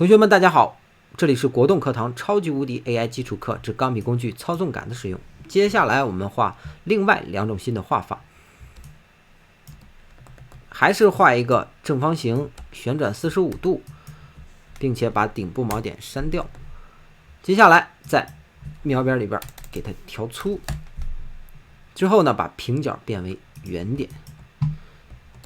同学们，大家好，这里是国栋课堂超级无敌 AI 基础课之钢笔工具操纵杆的使用。接下来我们画另外两种新的画法，还是画一个正方形，旋转45度，并且把顶部锚点删掉。接下来在描边里边给它调粗，之后呢，把平角变为圆点。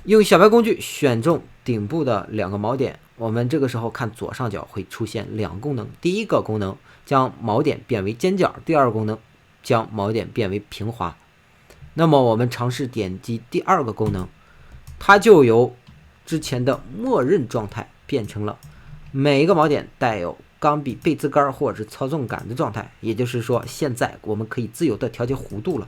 用小白工具选中顶部的两个锚点，我们这个时候看左上角会出现两个功能，第一个功能将锚点变为尖角，第二个功能将锚点变为平滑。那么我们尝试点击第二个功能，它就由之前的默认状态变成了每一个锚点带有钢笔背字杆或者是操纵杆的状态，也就是说现在我们可以自由的调节弧度了。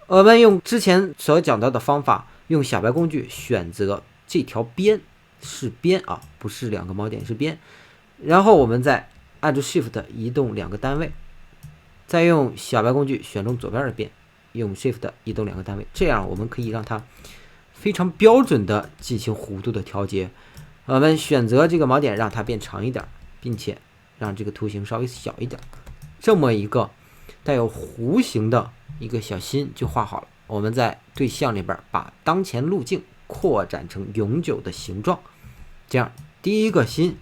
我们用之前所讲到的方法，用小白工具选择这条边，是边啊，不是两个锚点，是边。然后我们再按住 Shift 移动两个单位，再用小白工具选中左边的边，用 Shift 移动两个单位，这样我们可以让它非常标准的进行弧度的调节。我们选择这个锚点，让它变长一点，并且让这个图形稍微小一点，这么一个带有弧形的一个小心就画好了。我们在对象里边把当前路径扩展成永久的形状，这样第一个心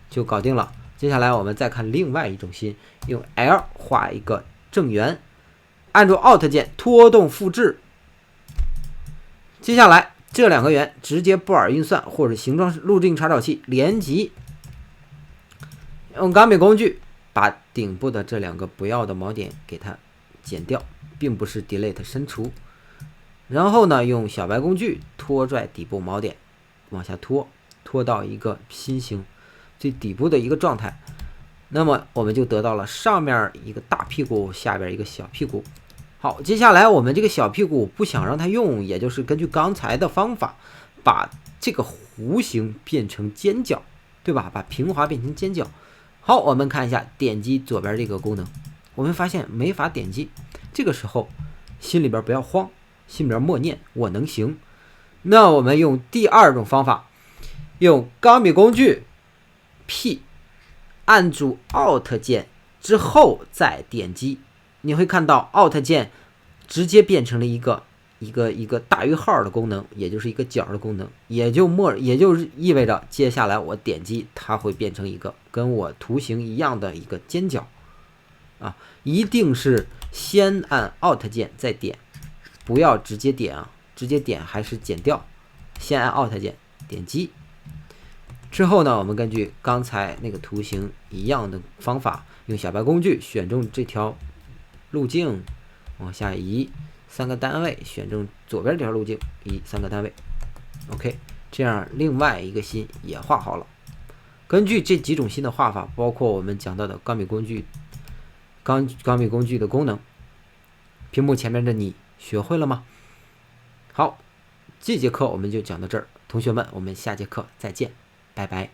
就搞定了。接下来我们再看另外一种心，用 L 画一个正圆，按住 Alt 键拖动复制。接下来这两个圆直接布尔运算或者形状路径查找器连击，用钢笔工具把顶部的这两个不要的锚点给它剪掉，并不是 delete 删除。然后呢，用小白工具拖拽底部锚点往下拖到一个心形最底部的一个状态，那么我们就得到了上面一个大屁股，下边一个小屁股。好，接下来我们这个小屁股不想让它用，也就是根据刚才的方法把这个弧形变成尖角，对吧？把平滑变成尖角。好，我们看一下点击左边这个功能，我们发现没法点击。这个时候心里边不要慌，心里边默念我能行。那我们用第二种方法，用钢笔工具 P 按住 Alt 键之后再点击，你会看到 Alt 键直接变成了一个大于号的功能，也就是一个角的功能，也就意味着接下来我点击它会变成一个跟我图形一样的一个尖角啊，一定是先按 Alt 键再点，不要直接点啊，直接点还是剪掉，先按 Alt 键点击。之后呢，我们根据刚才那个图形一样的方法，用小白工具选中这条路径往下移3个单位，选中左边这条路径移3个单位。 OK， 这样另外一个心也画好了。根据这几种新的画法，包括我们讲到的钢笔工具的功能，屏幕前面的你学会了吗？好，这节课我们就讲到这儿，同学们，我们下节课再见，拜拜。